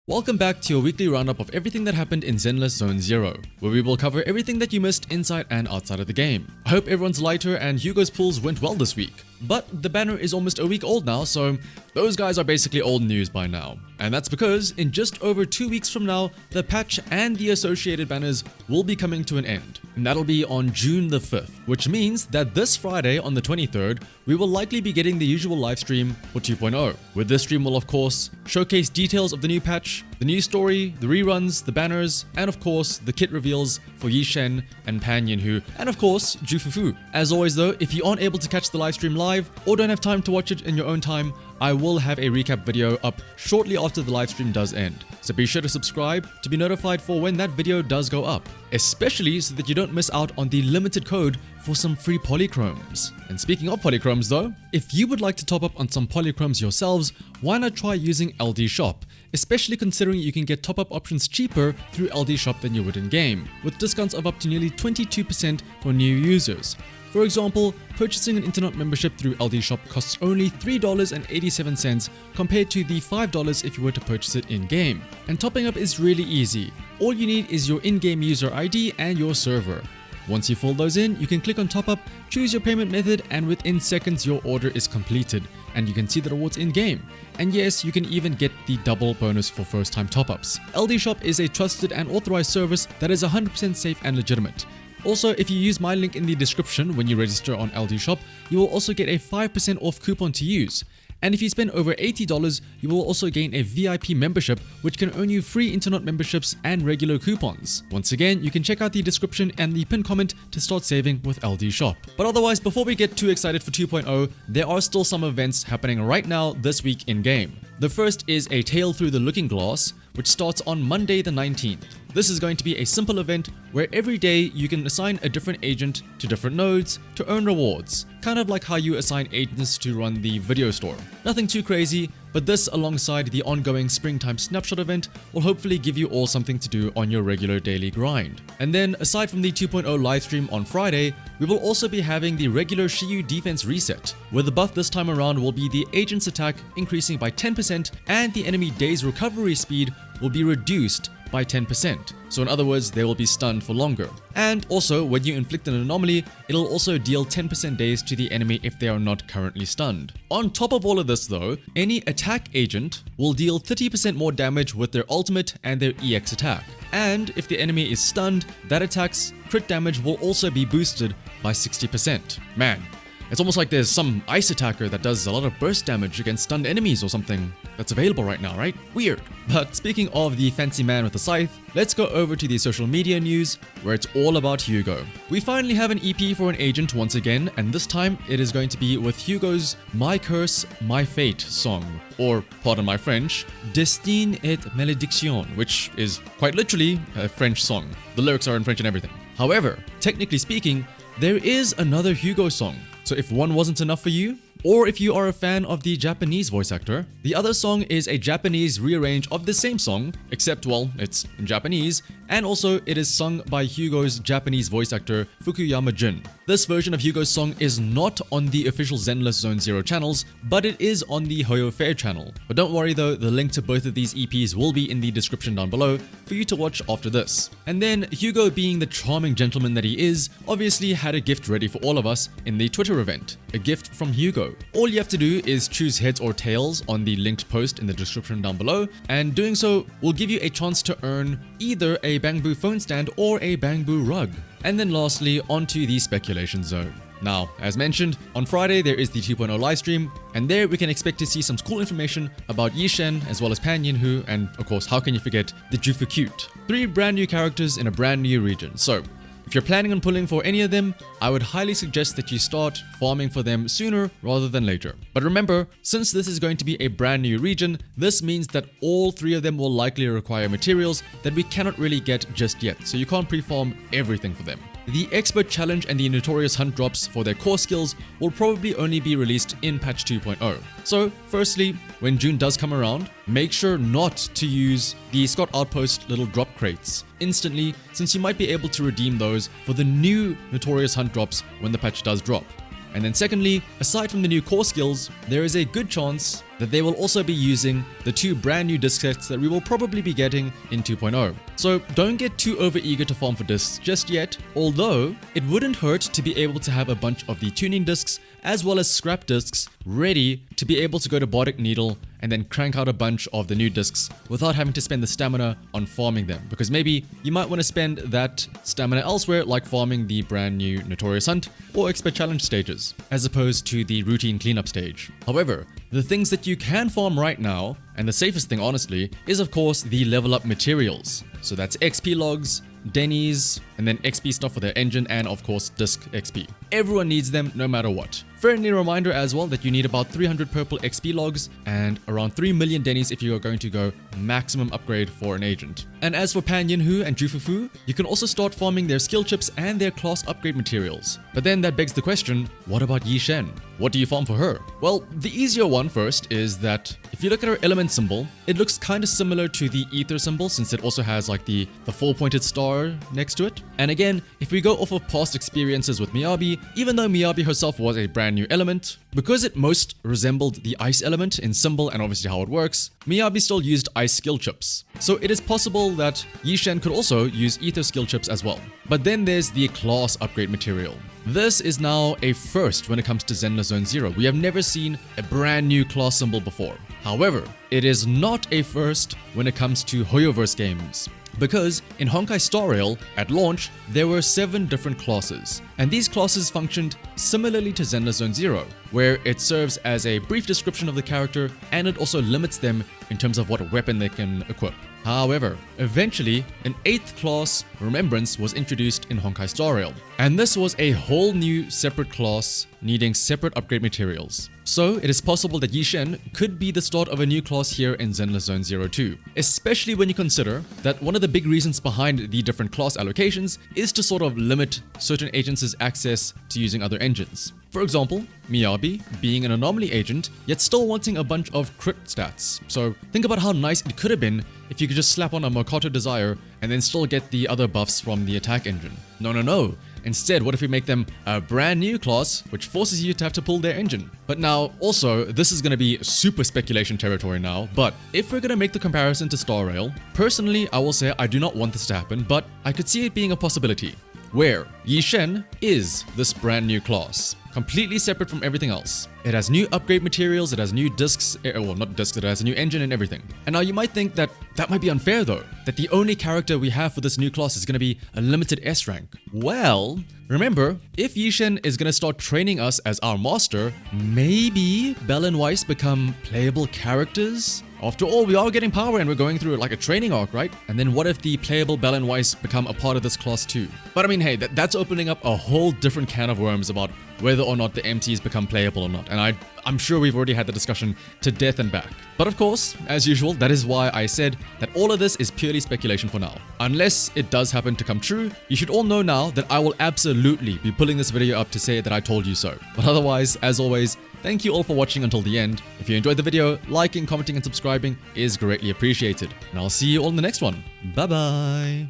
Welcome back to your weekly roundup of everything that happened in Zenless Zone Zero, where we will cover everything that you missed inside and outside of the game. I hope everyone's lighter and Hugo's pulls went well this week. But the banner is almost a week old now, so those guys are basically old news by now. And that's because in just over 2 weeks from now, the patch and the associated banners will be coming to an end. And that'll be on June the 5th, which means that this Friday on the 23rd, we will likely be getting the usual live stream for 2.0. With this stream will of course showcase details of the new patch, the new story, the reruns, the banners, and of course the kit reveals for Yi Xuan and Yinhu, and of course Ju Fufu. As always though, if you aren't able to catch the live stream live or don't have time to watch it in your own time, I will have a recap video up shortly after the live stream does end. So be sure to subscribe to be notified for when that video does go up, especially so that you don't miss out on the limited code for some free polychromes. And speaking of polychromes though, if you would like to top up on some polychromes yourselves, why not try using LD Shop? Especially considering you can get top-up options cheaper through LD Shop than you would in-game, with discounts of up to nearly 22% for new users. For example, purchasing an internet membership through LD Shop costs only $3.87 compared to the $5 if you were to purchase it in-game. And topping up is really easy. All you need is your in-game user ID and your server. Once you fill those in, you can click on top up, choose your payment method, and within seconds your order is completed and you can see the rewards in-game. And yes, you can even get the double bonus for first-time top-ups. LD Shop is a trusted and authorized service that is 100% safe and legitimate. Also, if you use my link in the description when you register on LD Shop, you will also get a 5% off coupon to use. And if you spend over $80, you will also gain a VIP membership, which can earn you free internet memberships and regular coupons. Once again, you can check out the description and the pinned comment to start saving with LD Shop. But otherwise, before we get too excited for 2.0, there are still some events happening right now this week in-game. The first is a Tale Through the Looking Glass, which starts on Monday the 19th. This is going to be a simple event where every day you can assign a different agent to different nodes to earn rewards, kind of like how you assign agents to run the video store. Nothing too crazy, but this alongside the ongoing Springtime Snapshot event will hopefully give you all something to do on your regular daily grind. And then aside from the 2.0 livestream on Friday, we will also be having the regular Shiyu defense reset, where the buff this time around will be the agent's attack increasing by 10% and the enemy day's recovery speed will be reduced by 10%. So in other words, they will be stunned for longer. And also, when you inflict an anomaly, it'll also deal 10% days to the enemy if they are not currently stunned. On top of all of this though, any attack agent will deal 30% more damage with their ultimate and their EX attack. And if the enemy is stunned, that attack's crit damage will also be boosted by 60%. Man, it's almost like there's some ice attacker that does a lot of burst damage against stunned enemies or something that's available right now, right? Weird. But speaking of the fancy man with the scythe, let's go over to the social media news where it's all about Hugo. We finally have an EP for an agent once again, and this time it is going to be with Hugo's My Curse, My Fate song, or pardon my French, Destin et Malédiction, which is quite literally a French song. The lyrics are in French and everything. However, technically speaking, there is another Hugo song. So if one wasn't enough for you, or if you are a fan of the Japanese voice actor, the other song is a Japanese rearrange of the same song, except, well, it's in Japanese, and also it is sung by Hugo's Japanese voice actor Fukuyama Jin. This version of Hugo's song is not on the official Zenless Zone Zero channels, but it is on the Waifei channel. But don't worry though, the link to both of these EPs will be in the description down below for you to watch after this. And then Hugo, being the charming gentleman that he is, obviously had a gift ready for all of us in the Twitter event, a gift from Hugo. All you have to do is choose heads or tails on the linked post in the description down below, and doing so will give you a chance to earn either a Bangbu phone stand or a Bangbu rug. And then lastly, onto the speculation zone. Now, as mentioned, on Friday there is the 2.0 livestream, and there we can expect to see some cool information about Yi Xuan as well as Yinhu, and of course, how can you forget the Ju FuCUTE? 3 brand new characters in a brand new region. So if you're planning on pulling for any of them, I would highly suggest that you start farming for them sooner rather than later. But remember, since this is going to be a brand new region, this means that all 3 of them will likely require materials that we cannot really get just yet, so you can't pre-farm everything for them. The Expert Challenge and the Notorious Hunt drops for their core skills will probably only be released in patch 2.0. So firstly, when June does come around, make sure not to use the Scott Outpost little drop crates instantly, since you might be able to redeem those for the new Notorious Hunt drops when the patch does drop. And then secondly, aside from the new core skills, there is a good chance that they will also be using the 2 brand new disc sets that we will probably be getting in 2.0. So don't get too overeager to farm for discs just yet, although it wouldn't hurt to be able to have a bunch of the tuning discs as well as scrap discs ready to be able to go to Bardic Needle and then crank out a bunch of the new discs without having to spend the stamina on farming them, because maybe you might want to spend that stamina elsewhere, like farming the brand new Notorious Hunt or Expert Challenge stages, as opposed to the routine cleanup stage. However, the things that you can farm right now, and the safest thing honestly, is of course the level up materials. So that's XP logs, Denny's, and then XP stuff for their engine, and of course disc XP. Everyone needs them no matter what. Friendly reminder as well that you need about 300 purple XP logs and around 3 million Denny's if you are going to go maximum upgrade for an agent. And as for Pan Yinhu and Ju Fufu, you can also start farming their skill chips and their class upgrade materials. But then that begs the question, what about Yi Xuan? What do you farm for her? Well, the easier one first is that if you look at her element symbol, it looks kind of similar to the ether symbol, since it also has like the 4-pointed star next to it. And again, if we go off of past experiences with Miyabi, even though Miyabi herself was a brand new element, because it most resembled the ice element in symbol and obviously how it works, Miyabi still used ice skill chips. So it is possible that Yi Xuan could also use ether skill chips as well. But then there's the class upgrade material. This is now a first when it comes to Zenless Zone Zero. We have never seen a brand new class symbol before. However, it is not a first when it comes to Hoyoverse games, because in Honkai Star Rail, at launch, there were 7 different classes, and these classes functioned similarly to Zenless Zone Zero, where it serves as a brief description of the character and it also limits them in terms of what weapon they can equip. However, eventually, an 8th class, Remembrance, was introduced in Honkai Star Rail, and this was a whole new separate class needing separate upgrade materials. So it is possible that Yi Xuan could be the start of a new class here in Zenless Zone Zero too, especially when you consider that one of the big reasons behind the different class allocations is to sort of limit certain agents' access to using other engines. For example, Miyabi being an anomaly agent, yet still wanting a bunch of crit stats. So think about how nice it could have been if you could just slap on a Mokato Desire and then still get the other buffs from the attack engine. No. Instead, what if we make them a brand new class, which forces you to have to pull their engine? But now, also, this is going to be super speculation territory now, but if we're going to make the comparison to Star Rail, personally, I will say I do not want this to happen, but I could see it being a possibility, where Yi Xuan is this brand new class, completely separate from everything else. It has new upgrade materials, it has new discs, well not discs, it has a new engine and everything. And now you might think that that might be unfair though, that the only character we have for this new class is going to be a limited S rank. Well, remember, if Yi Xuan is going to start training us as our master, maybe Bell and Weiss become playable characters? After all, we are getting power and we're going through like a training arc, right? And then what if the playable Bell and Weiss become a part of this class too? But I mean, hey, that's opening up a whole different can of worms about whether or not the MTs become playable or not. And I'm sure we've already had the discussion to death and back. But of course, as usual, that is why I said that all of this is purely speculation for now. Unless it does happen to come true, you should all know now that I will absolutely be pulling this video up to say that I told you so. But otherwise, as always, thank you all for watching until the end. If you enjoyed the video, liking, commenting, and subscribing is greatly appreciated. And I'll see you all in the next one. Bye bye.